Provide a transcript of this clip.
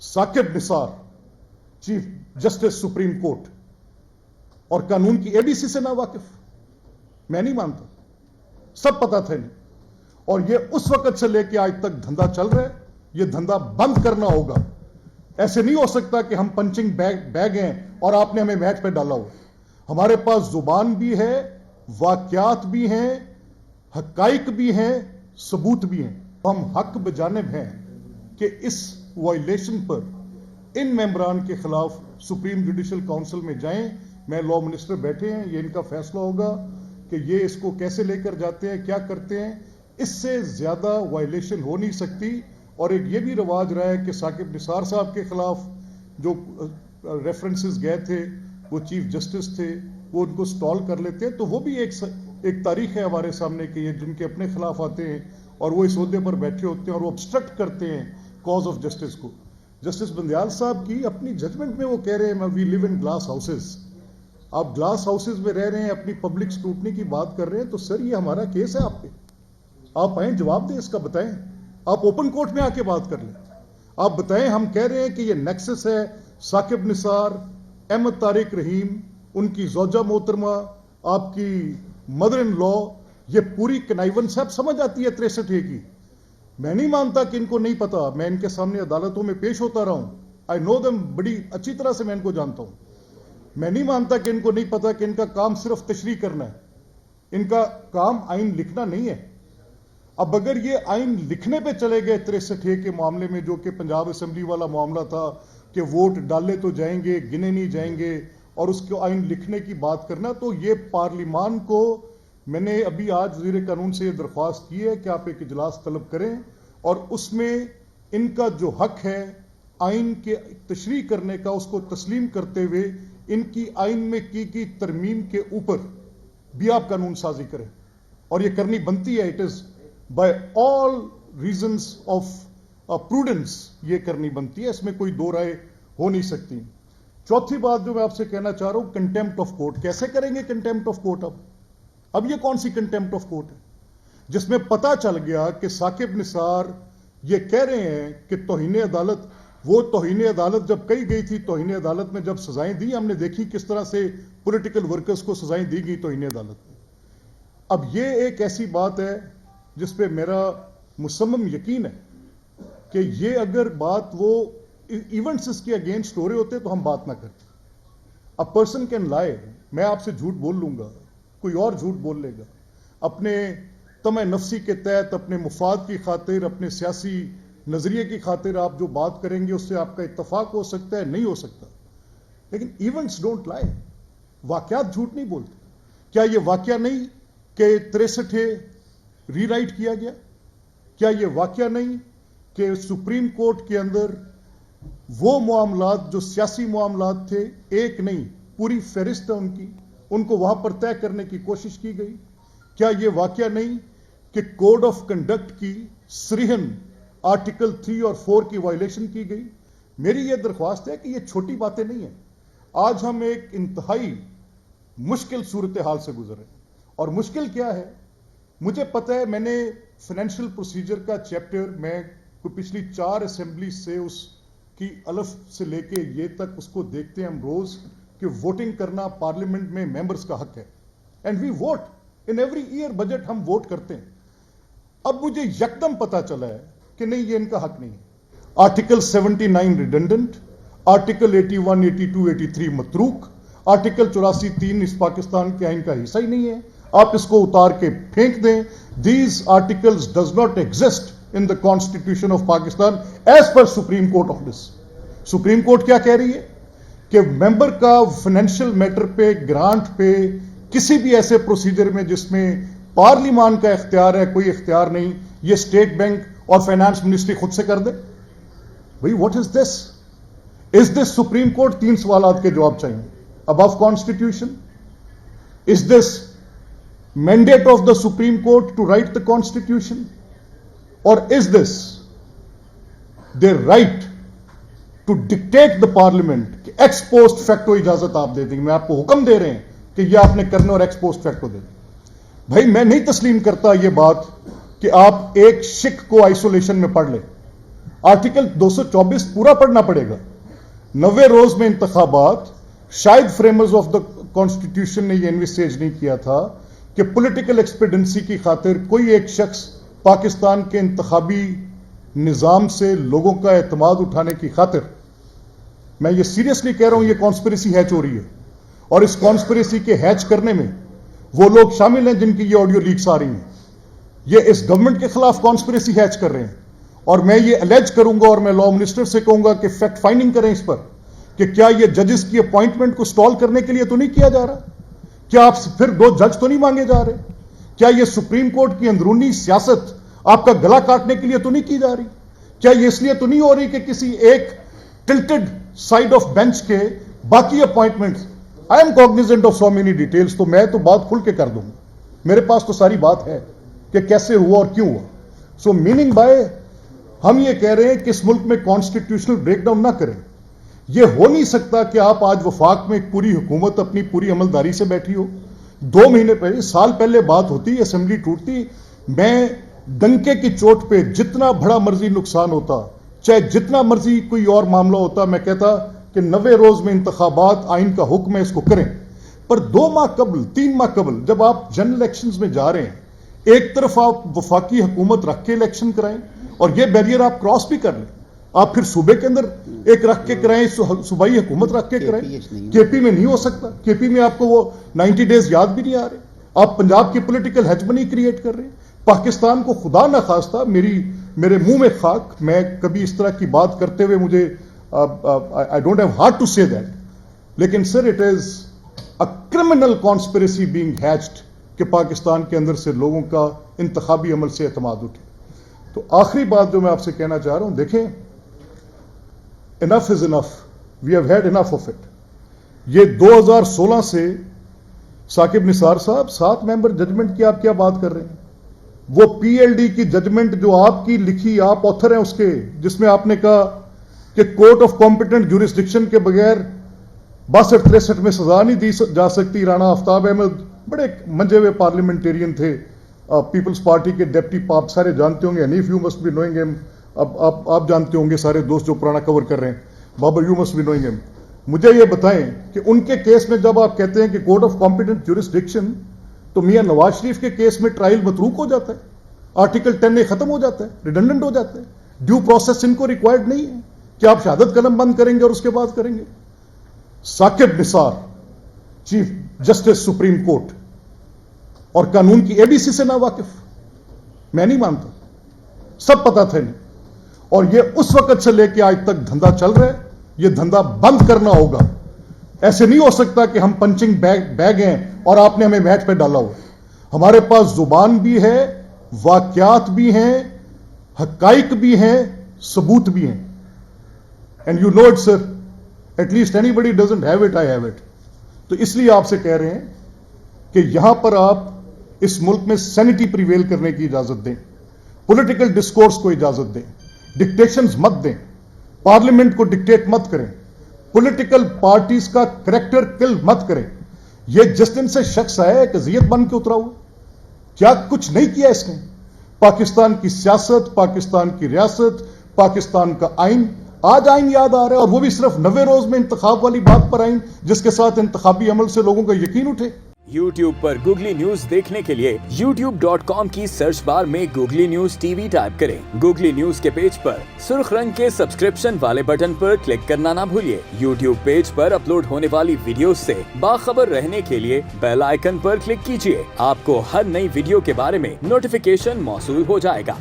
Saqib Nisar chief justice supreme court और कानून की एबीसी से ना वाकिफ? मैं नहीं मानता, सब पता था इन्हें। और ये उस वक्त से लेकर आज तक धंधा चल रहा है, ये धंधा बंद करना होगा। ऐसे नहीं हो सकता कि हम पंचिंग बैग हैं और आपने हमें मैच पे डाला हो। हमारे पास जुबान भी है, वाकयात भी हैं, हकाइक भी हैं, सबूत भी हैं। हम हक बजानिब हैं कि इस वायलेशन पर इन मेंबरान के खिलाफ सुप्रीम जुडिशल काउंसिल में जाएं। मैं लॉ मिनिस्टर बैठे हैं, ये इनका फैसला होगा कि ये इसको कैसे लेकर जाते हैं, क्या करते हैं। इससे ज्यादा वायलेशन हो नहीं सकती। और एक ये भी रिवाज रहा है कि साकिब निसार साहब के खिलाफ जो रेफरेंसेस गए थे, वो चीफ जस्टिस थे, वो उनको स्टॉल कर लेते हैं। तो वो भी एक तारीख है हमारे सामने कि ये जिनके अपने खिलाफ आते हैं और वो इस ओहदे पर बैठे होते हैं और वो ऑब्स्ट्रक्ट करते हैं कॉज ऑफ जस्टिस को। जस्टिस बंदियाल साहब की अपनी जजमेंट में वो कह रहे हैं we live in glass houses. आप ग्लास हाउसेस में रह रहे हैं, अपनी पब्लिक स्क्रूटनी की बात कर रहे हैं, तो सर ये हमारा केस है आप पे, आप आए जवाब दें इसका, बताएं। आप ओपन कोर्ट में आके बात कर लें, आप बताएं। हम कह रहे हैं कि ये नेक्सस है साकिब निसार, अहमद तारिक रहीम, उनकी ज़ौजा मोहतरमा, आपकी मदर इन लॉ, ये पूरी कनाइवेंस है। समझ आती है 63 की। मैं नहीं मानता कि इनको नहीं पता। मैं इनके सामने अदालतों में पेश होता रहा हूं, आई नो देम, बड़ी अच्छी तरह से मैं इनको जानता हूं। मैं नहीं मानता कि इनको नहीं पता कि इनका काम सिर्फ तशरीह करना है, इनका काम आइन लिखना नहीं है। अब अगर ये आइन लिखने पे चले गए 63 के मामले में, जो कि पंजाब असेंबली वाला मामला था कि वोट डाले तो जाएंगे, गिने नहीं जाएंगे, और उसको आइन लिखने की बात करना, तो ये पार्लिमान को, मैंने अभी आज वज़ीर कानून से ये दरख्वास्त की है कि आप एक इजलास तलब करें और उसमें इनका जो हक है आइन के तशरीह करने का, उसको तस्लीम करते हुए इनकी आइन में की तरमीम के ऊपर भी आप कानून साजी करें। और ये करनी बनती है, it is by all reasons of prudence ये करनी बनती है, इसमें कोई दो राय हो नहीं सकती। चौथी बात जो मैं आपसे कहना चाह रहा हूं, कंटेम्प्ट ऑफ कोर्ट। कैसे करेंगे कंटेम्प्ट ऑफ कोर्ट? अब ये कौन सी कंटेम्प्ट ऑफ कोर्ट है जिसमें पता चल गया कि साकिब निसार ये कह रहे हैं कि तौहीन अदालत, वो तौहीन अदालत जब कही गई थी, तौहीन अदालत में जब सजाएं दी, हमने देखी किस तरह से पॉलिटिकल वर्कर्स को सजाएं दी गई तौहीन अदालत में। अब ये एक ऐसी बात है जिस पे मेरा मुसम्मम यकीन है कि ये अगर बात वो इवेंट्स इसके अगेंस्ट हो रहे होते तो हम बात ना करते। अ पर्सन कैन लाई, मैं आपसे झूठ बोल लूंगा, कोई और झूठ बोल लेगा, अपने तमे नफसी के तहत, अपने मुफाद की खातिर, अपने सियासी नजरिए की खातिर आप जो बात करेंगे उससे आपका इत्तफाक हो सकता है, नहीं हो सकता, लेकिन इवेंट्स डोंट लाई। वाकयात झूठ नहीं बोलते। क्या ये वाकया नहीं कि 63 रीराइट किया गया? क्या ये वाकया नहीं कि सुप्रीम कोर्ट के अंदर वो मामलात जो सियासी मामलात थे, एक नहीं पूरी फहरिस्त है उनकी, उनको वहां पर तय करने की कोशिश की गई? क्या ये वाकया नहीं कि कोड ऑफ कंडक्ट की सरीहन आर्टिकल 3 और 4 की वायलेशन की गई? मेरी यह दरख्वास्त है कि ये छोटी बातें नहीं है। आज हम एक इंतहाई मुश्किल सूरत हाल से गुजरे, और मुश्किल क्या है मुझे पता है। मैंने फाइनेंशियल प्रोसीजर का चैप्टर, मैं पिछली 4 असेंबली से उसकी अलफ से लेके ये तक उसको देखते हैं हम रोज, कि वोटिंग करना पार्लियामेंट में मेंबर्स का हक है, and we vote in every year budget, हम वोट करते हैं। अब मुझे यकदम पता चला है कि नहीं, ये इनका हक नहीं है। आर्टिकल 79 रिडंडेंट, आर्टिकल 81, 82, 83 मतरूक, आर्टिकल 84(3) इस पाकिस्तान के आइन का हिस्सा ही नहीं है, आप इसको उतार के फेंक दें। These articles does not exist in the constitution of Pakistan as per supreme court orders. Supreme court क्या कह रही है कि मेंबर का फाइनेंशियल मैटर पे, ग्रांट पे, किसी भी ऐसे प्रोसीजर में जिसमें पार्लियामान का इख्तियार है, कोई इख्तियार नहीं, ये स्टेट बैंक और फाइनेंस मिनिस्ट्री खुद से कर दे। भाई what is this? Is this supreme court? 3 सवालात के जवाब चाहिए। Above constitution? Is this mandate of the supreme court to write the constitution? और is this their right to dictate the parliament कि एक्स पोस्ट फैक्टो इजाजत आप दे देंगे, मैं आपको हुक्म दे रहे हैं कि यह आपने करना और एक्स पोस्ट फैक्टो दे दें। भाई मैं नहीं तस्लीम करता यह बात कि आप एक शिक को आइसोलेशन में पढ़ लें। आर्टिकल 224 पूरा पढ़ना पड़ेगा। 90 रोज में इंतखाबात, शायद फ्रेमर्स ऑफ द कॉन्स्टिट्यूशन ने यह इन्विसेज नहीं किया था कि पॉलिटिकल एक्सपेडेंसी की खातिर कोई एक शख्स पाकिस्तान के इंतखाबी निजाम से लोगों का एतमाद उठाने की खातिर, मैं ये सीरियसली कह रहा हूं, ये कॉन्स्पिरेसी हैच हो रही है और इस कॉन्स्पिरेसी के हैच करने में वो लोग शामिल हैं जिनकी ये ऑडियो लीक्स आ रही हैं। ये इस गवर्नमेंट के खिलाफ कॉन्स्पिरेसी हैच कर रहे हैं और मैं ये अलेज करूंगा और मैं लॉ मिनिस्टर से कहूंगा कि फैक्ट फाइंडिंग करें इस पर कि क्या ये जजेस की अपॉइंटमेंट को स्टॉल करने के लिए तो नहीं किया जा रहा, क्या आप फिर 2 जज तो नहीं मांगे जा रहे, क्या ये सुप्रीम कोर्ट की अंदरूनी सियासत आपका गला काटने के लिए तो नहीं की जा रही, क्या ये इसलिए तो नहीं हो रही कि किसी एक टिल्टेड साइड ऑफ बेंच के बाकी appointments, I am Cognizant of so many details, तो मैं तो बात खुल के कर दूंगा, मेरे पास तो सारी बात है कि कैसे हुआ और क्यों हुआ। सो मीनिंग बाय हम ये कह रहे हैं कि इस मुल्क में कॉन्स्टिट्यूशनल ब्रेकडाउन ना करें। यह हो नहीं सकता कि आप आज वफाक में पूरी हुकूमत अपनी पूरी अमलदारी से बैठी हो, 2 महीने पहले, साल पहले बात होती, असेंबली टूटती, मैं डंके की चोट पे जितना बड़ा मर्जी नुकसान होता, चाहे जितना मर्जी कोई और मामला होता, मैं कहता कि 90 रोज में इंतखाबात, आइन का हुक्म है, इसको करें। पर 2 माह कबल, 3 माह कबल जब आप जनरल इलेक्शंस में जा रहे हैं, एक तरफ आप वफाकी हुकूमत रख के इलेक्शन कराएं और ये बैरियर आप क्रॉस भी कर लें, आप फिर सूबे के अंदर एक रख के कराएं, सूबाई हुकूमत रख के कराएं। केपी में नहीं हो सकता, केपी में आपको वो 90 डेज याद भी नहीं आ रहे, आप पंजाब की पॉलिटिकल हेजमनी क्रिएट कर रहे हैं। पाकिस्तान को खुदा न खास्ता, मेरे मुंह में खाक, मैं कभी इस तरह की बात करते हुए मुझे I don't have heart to say that, लेकिन sir it is a criminal conspiracy being hatched कि पाकिस्तान के अंदर से लोगों का इंतखाबी अमल से एतमाद उठे। तो आखिरी बात जो मैं आपसे कहना चाह रहा हूं, देखें, enough is enough, we have had enough of it. ये 2016 से साकिब निसार साहब 7 मेंबर जजमेंट की आप क्या बात कर रहे हैं? वो पीएलडी की जजमेंट जो आपकी लिखी, आप ऑथर हैं उसके, जिसमें आपने कहा कि कोर्ट ऑफ कॉम्पिटेंट ज्यूरिसडिक्शन के बगैर 62-63 में सजा नहीं दी जा सकती। राणा आफ्ताब अहमद बड़े मंजे हुए पार्लियामेंटेरियन थे, पीपल्स पार्टी के डेप्टी, आप सारे जानते होंगे, Hanif you must be knowing him, अब आप जानते होंगे सारे दोस्त जो पुराना कवर कर रहे हैं, Babar you must be knowing him. मुझे ये बताएं कि उनके केस में जब आप कहते हैं कि कोर्ट ऑफ कॉम्पिटेंट ज्यूरिसडिक्शन, तो मियां नवाज शरीफ के केस में ट्रायल मतरूक हो जाता है, आर्टिकल 10A खत्म हो जाता है, रिडंडेंट हो जाता है, ड्यू प्रोसेस इनको रिक्वायर्ड नहीं है कि आप शहादत कलम बंद करेंगे और उसके बाद करेंगे। Saqib Nisar chief justice supreme court और कानून की एबीसी से ना वाकिफ, मैं नहीं मानता, सब पता था इन्हें, और ये उस वक्त से लेकर आज तक धंधा चल रहा है, ये धंधा बंद करना होगा। ऐसे नहीं हो सकता कि हम पंचिंग बैग हैं और आपने हमें मैच पे डाला हुआ। हमारे पास जुबान भी है, वाकयात भी हैं, हकाइक भी हैं, सबूत भी हैं, and you know it sir, at least anybody doesn't have it, I have it. तो इसलिए आपसे कह रहे हैं कि यहां पर आप इस मुल्क में सैनिटी प्रिवेल करने की इजाजत दें, पॉलिटिकल डिस्कोर्स को इजाजत दें, डिक्टेशंस मत दें, पार्लियामेंट को डिक्टेट मत करें, पॉलिटिकल पार्टीज का करैक्टर किल मत करें। यह जिस दिन से शख्स आया एक अजियत बन के उतरा हुआ, क्या कुछ नहीं किया इसने? पाकिस्तान की सियासत, पाकिस्तान की रियासत, पाकिस्तान का आइन, आज आइन याद आ रहा है, और वो भी सिर्फ 90 रोज में इंतखाब वाली बात पर आइन, जिसके साथ इंतखाबी अमल से लोगों का यकीन उठे। YouTube पर गूगली न्यूज देखने के लिए youtube.com की सर्च बार में गूगली न्यूज टीवी टाइप करें। गूगली न्यूज के पेज पर सुर्ख रंग के सब्सक्रिप्शन वाले बटन पर क्लिक करना ना भूलिए। YouTube पेज पर अपलोड होने वाली वीडियोस से बाखबर रहने के लिए बेल आइकन पर क्लिक कीजिए। आपको हर नई वीडियो के बारे में नोटिफिकेशन मौसूल हो जाएगा।